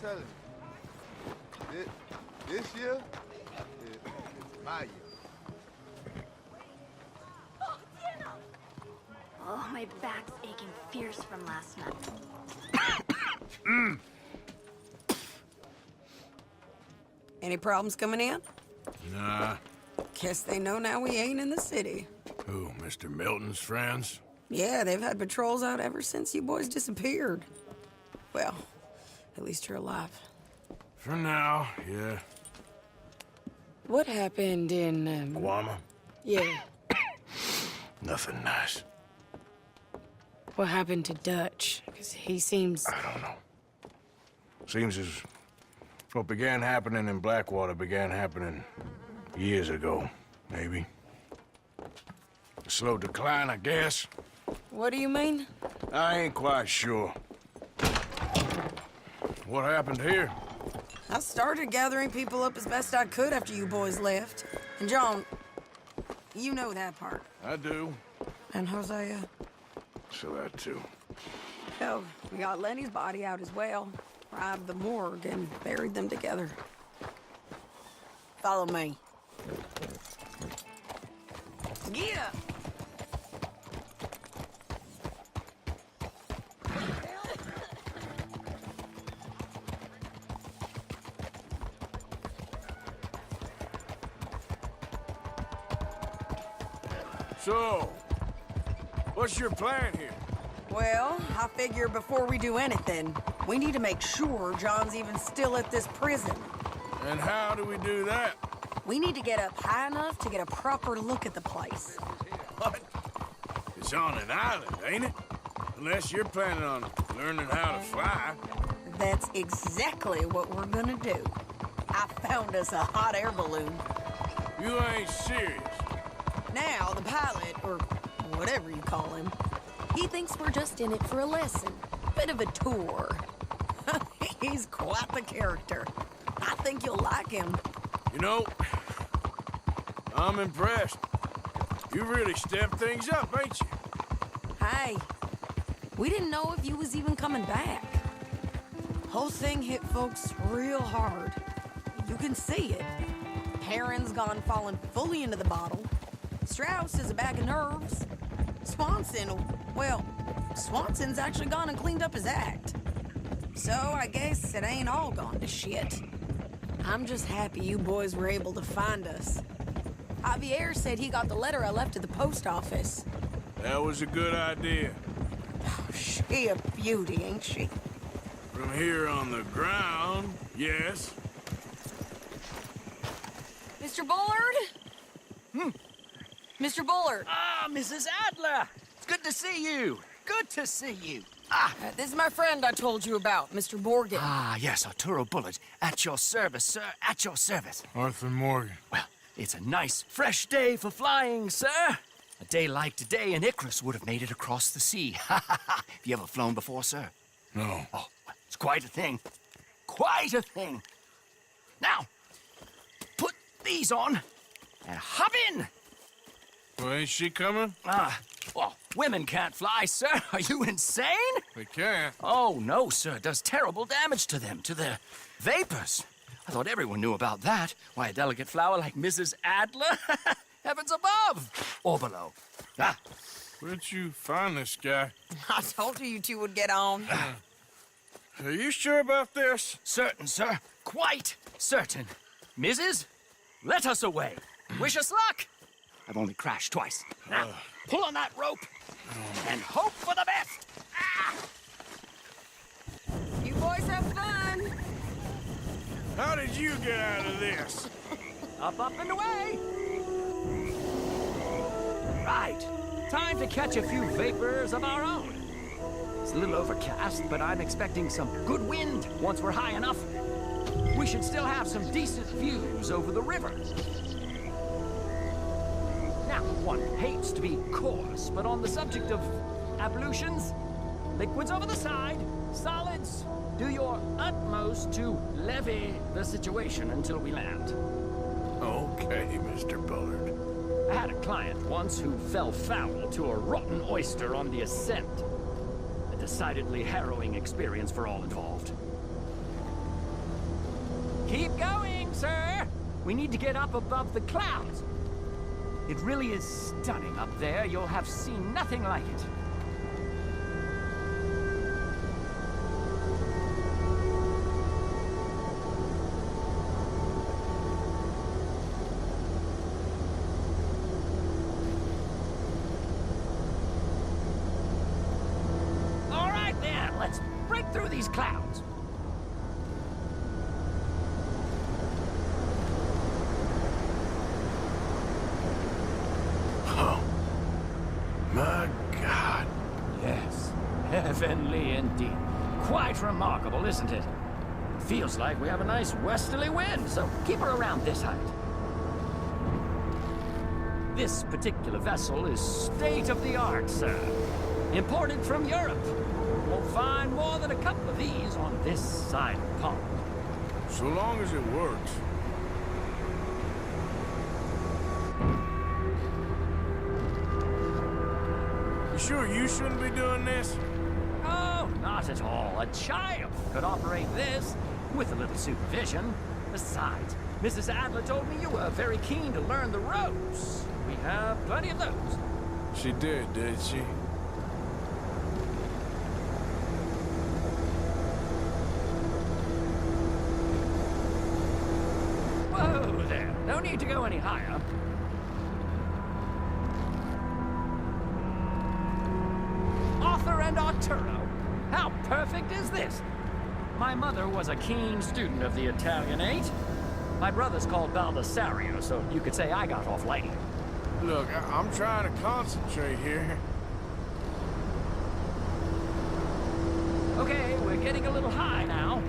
telling you. This year is my year. Oh, my back's aching fierce from last night. Any problems coming in? Nah. Guess they know now we ain't in the city. Who, Mr. Milton's friends? Yeah, they've had patrols out ever since you boys disappeared. Well, at least you're alive. For now, yeah. What happened in, Guama? Yeah. Nothing nice. What happened to Dutch? Because he seems... I don't know. Seems as what began happening in Blackwater began happening years ago, maybe. A slow decline, I guess. What do you mean? I ain't quite sure. What happened here? I started gathering people up as best I could after you boys left. And John, you know that part. I do. And Hosea? So that too. Hell, we got Lenny's body out as well. Robbed the morgue and buried them together. Follow me. Get up! So, what's your plan here? Well, I figure before we do anything, we need to make sure John's even still at this prison. And how do we do that? We need to get up high enough to get a proper look at the place. What? It's on an island, ain't it? Unless you're planning on learning how to fly. That's exactly what we're gonna do. I found us a hot air balloon. You ain't serious. Now, the pilot, or whatever you call him, he thinks we're just in it for a lesson. Bit of a tour. He's quite the character. I think you'll like him. You know, I'm impressed. You really stepped things up, ain't you? Hey, we didn't know if you was even coming back. Whole thing hit folks real hard. You can see it. Perrin's gone falling fully into the bottle. Strauss is a bag of nerves. Swanson's actually gone and cleaned up his act. So I guess it ain't all gone to shit. I'm just happy you boys were able to find us. Javier said he got the letter I left at the post office. That was a good idea. She a beauty, ain't she? From here on the ground, yes. Mr. Bullard? Mr. Bullard. Ah, Mrs. Adler! It's good to see you. Good to see you. This is my friend I told you about, Mr. Morgan. Ah, yes, Arturo Bullard. At your service, sir. At your service. Arthur Morgan. Well, it's a nice, fresh day for flying, sir. A day like today, an Icarus would have made it across the sea. Have you ever flown before, sir? No. Oh, well, it's quite a thing. Quite a thing. Now, put these on and hop in. Well, ain't she coming? Well, women can't fly, sir. Are you insane? They can't. Oh, no, sir. It does terrible damage to them, to their vapors. I thought everyone knew about that. Why, a delicate flower like Mrs. Adler? Heavens above! Or below. Where'd you find this guy? I told you two would get on. Are you sure about this? Certain, sir. Quite certain. Mrs., let us away. Wish us luck. I've only crashed twice. Now, pull on that rope and hope for the best. You boys have fun. How did you get out of this? Up, and away. Right. Time to catch a few vapors of our own. It's a little overcast, but I'm expecting some good wind once we're high enough. We should still have some decent views over the river. Now, one hates to be coarse, but on the subject of ablutions, liquids over the side, solids, do your utmost to levy the situation until we land. Okay, Mr. Bullard. I had a client once who fell foul to a rotten oyster on the ascent. A decidedly harrowing experience for all involved. Keep going, sir. We need to get up above the clouds. It really is stunning up there. You'll have seen nothing like it. All right, then. Let's break through these clouds. My God. Yes, heavenly indeed. Quite remarkable, isn't it? Feels like we have a nice westerly wind, so keep her around this height. This particular vessel is state-of-the-art, sir. Imported from Europe. Won't find more than a couple of these on this side of the pond. So long as it works. You sure you shouldn't be doing this? Oh, not at all. A child could operate this with a little supervision. Besides, Mrs. Adler told me you were very keen to learn the ropes. We have plenty of those. She did she? Whoa there. No need to go any higher. Arthur and Arturo. How perfect is this? My mother was a keen student of the Italianate. My brother's called Baldessario, so you could say I got off lightly. Look, I'm trying to concentrate here. Okay, we're getting a little high now.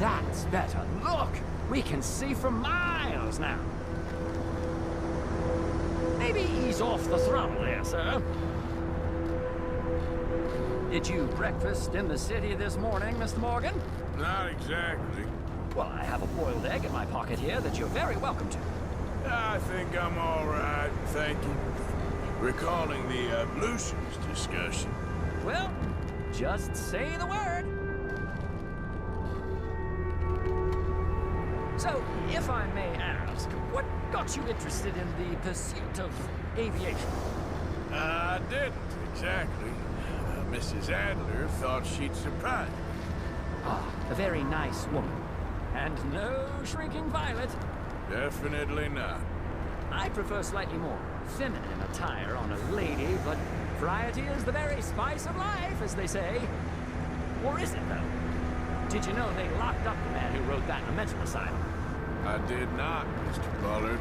That's better. Look! We can see for miles now. Maybe ease off the throttle there, sir. Did you breakfast in the city this morning, Mr. Morgan? Not exactly. Well, I have a boiled egg in my pocket here that you're very welcome to. I think I'm all right, thank you. Recalling the ablutions discussion. Well, just say the word. So, if I may ask, what got you interested in the pursuit of aviation? I didn't, exactly. Mrs. Adler thought she'd surprise me. Ah, a very nice woman. And no shrinking violet. Definitely not. I prefer slightly more feminine attire on a lady, but variety is the very spice of life, as they say. Or is it, though? Did you know they locked up the man who wrote that in a mental asylum? I did not, Mr. Bullard.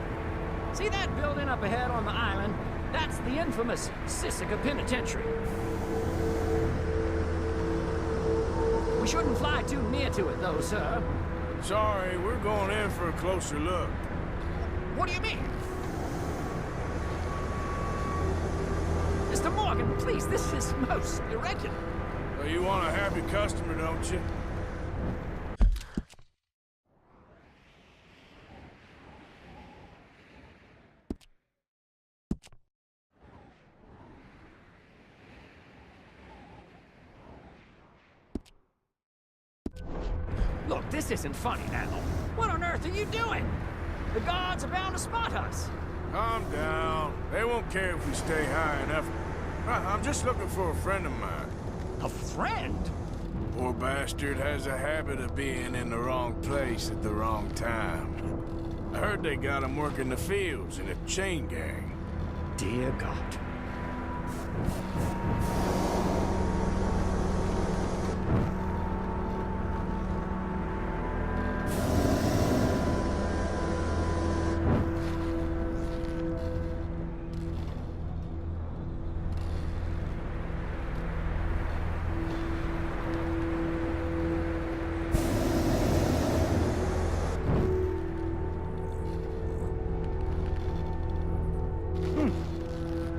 See that building up ahead on the island? That's the infamous Sisika Penitentiary. We shouldn't fly too near to it, though, sir. Sorry, we're going in for a closer look. What do you mean? Mr. Morgan, please, this is most irregular. Well, you want a happy customer, don't you? Look, this isn't funny now. What on earth are you doing? The guards are bound to spot us. Calm down. They won't care if we stay high enough. I'm just looking for a friend of mine. A friend? Poor bastard has a habit of being in the wrong place at the wrong time. I heard they got him working the fields in a chain gang. Dear God.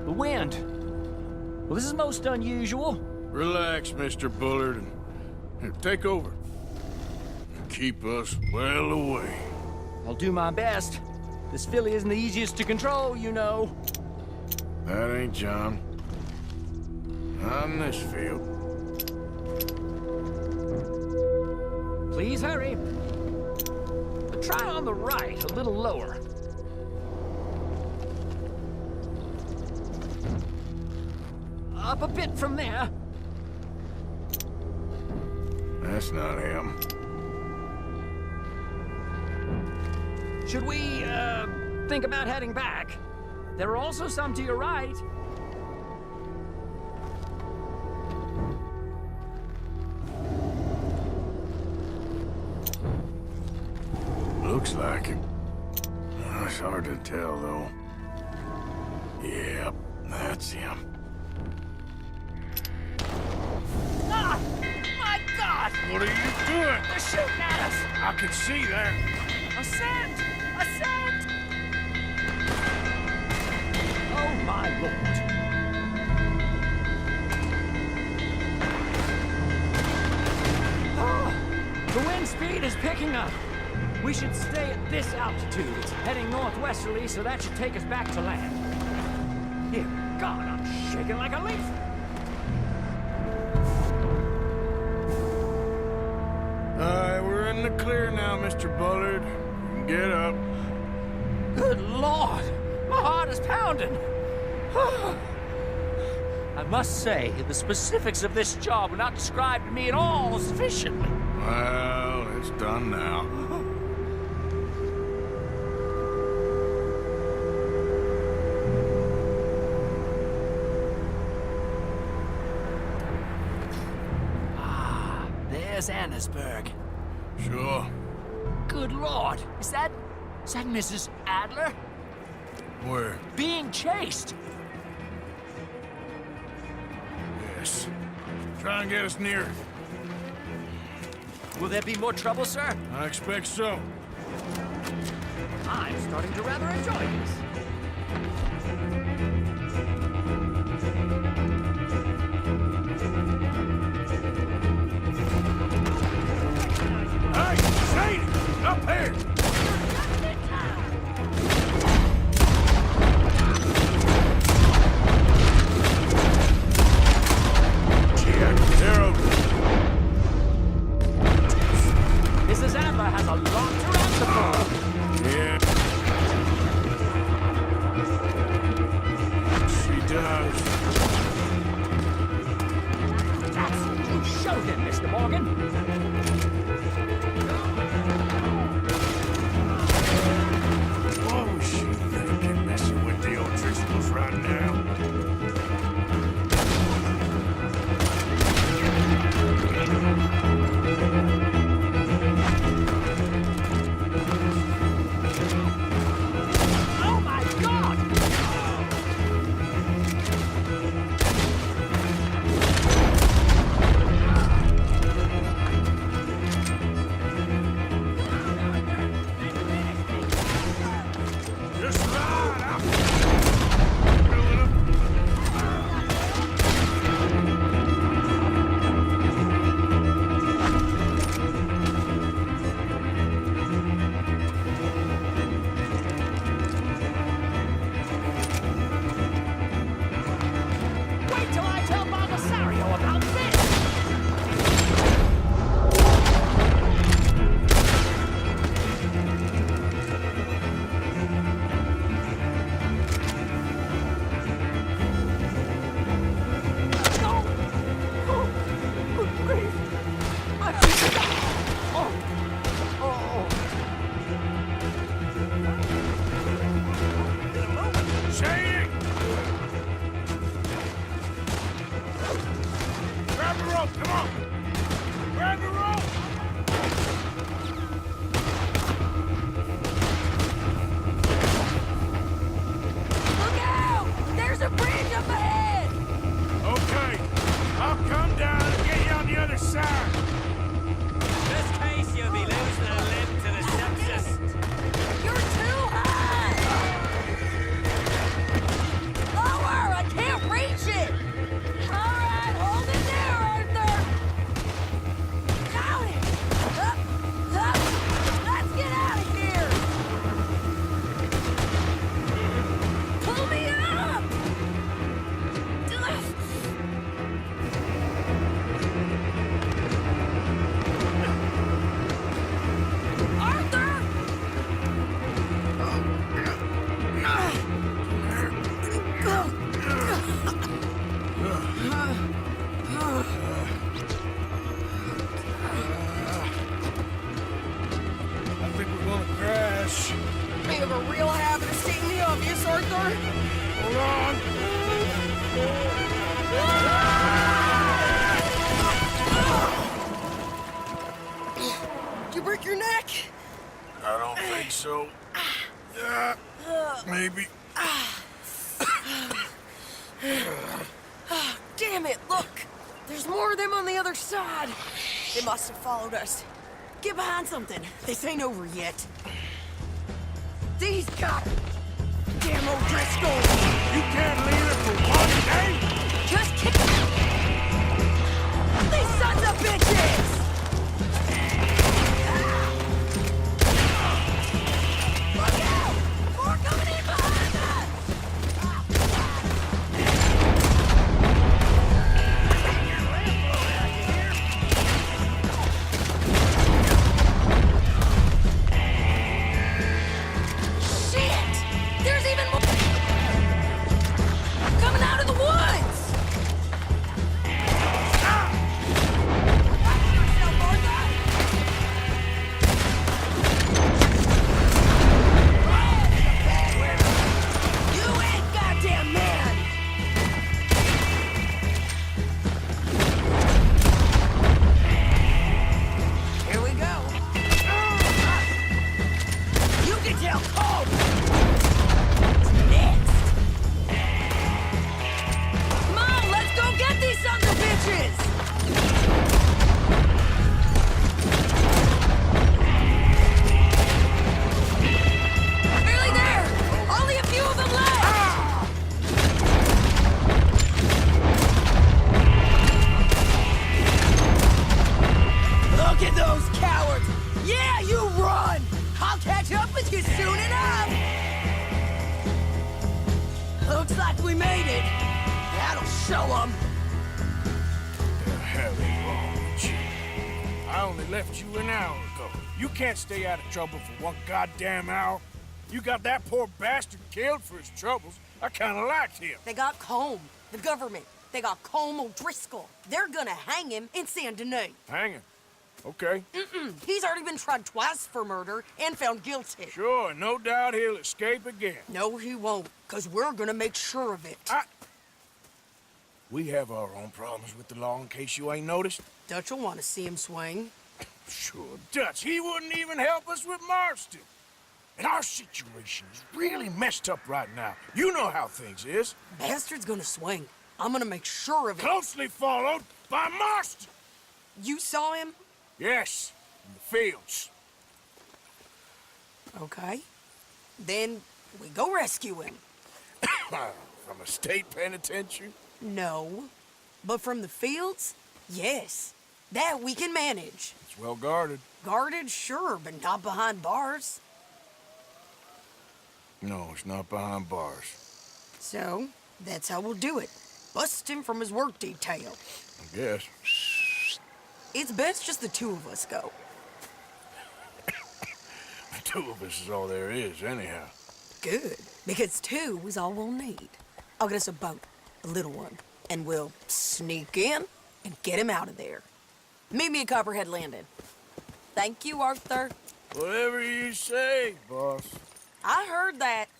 The wind. Well, this is most unusual. Relax, Mr. Bullard, and here, take over. Keep us well away. I'll do my best. This filly isn't the easiest to control, you know. That ain't John. Not in this field. Please hurry. Try on the right, a little lower. Up a bit from there. That's not him. Should we, think about heading back? There are also some to your right. Looks like him. It's hard to tell, though. Yep, that's him. Ah! My God! What are you doing? They're shooting at us! I can see that. A scent! A scent! Oh, my Lord. Ah! The wind speed is picking up. We should stay at this altitude. It's heading northwesterly, so that should take us back to land. Dear God, I'm shaking like a leaf. We're in the clear now, Mr. Bullard. Get up. Good Lord! My heart is pounding. I must say, the specifics of this job were not described to me at all sufficiently. Well, it's done now. There's Annesburg. Sure. Good Lord, is that Mrs. Adler? Where? Being chased. Yes. Try and get us near it. Will there be more trouble, sir? I expect so. I'm starting to rather enjoy this. Hey, Sadie! Up here! Mrs. Adler has a lot to answer for. Yeah. She does. You showed him, Mr. Morgan. What was she thinking, messing with the O'Driscolls right now? Oh my God! Arthur? Hold on. Did you break your neck? I don't think so. Maybe. Damn it, look! There's more of them on the other side. They must have followed us. Get behind something. This ain't over yet. These cops! Damn old Driscoll! You can't leave it for one day? Just kick... These sons of bitches! Look out! More coming in behind us! Shit! There's even more coming out of the woods! You ain't goddamn man! Here we go. You can tell Cole! Next! Come on, let's go get these sons of bitches! Nearly there! Only a few of them left! Look at those cowards! Yeah, you run! I'll catch up with you soon enough! Looks like we made it. That'll show them. The hell is wrong with you? I only left you an hour ago. You can't stay out of trouble for one goddamn hour. You got that poor bastard killed for his troubles. I kinda liked him. They got Combe, the government. They got Combe O'Driscoll. They're gonna hang him in Saint Denis. Hanging. Okay. He's already been tried twice for murder and found guilty. Sure, no doubt he'll escape again. No, he won't, because we're gonna make sure of it. We have our own problems with the law in case you ain't noticed. Dutch will want to see him swing. Sure, Dutch, he wouldn't even help us with Marston. And our situation is really messed up right now. You know how things is. Bastard's gonna swing. I'm gonna make sure of it. Closely followed by Marston. You saw him? Yes, in the fields. Okay. Then we go rescue him. From a state penitentiary? No. But from the fields? Yes. That we can manage. It's well guarded. Guarded, sure, but not behind bars. No, it's not behind bars. So, that's how we'll do it. Bust him from his work detail. I guess. It's best just the two of us go. The two of us is all there is, anyhow. Good, because two is all we'll need. I'll get us a boat, a little one, and we'll sneak in and get him out of there. Meet me at Copperhead Landing. Thank you, Arthur. Whatever you say, boss. I heard that.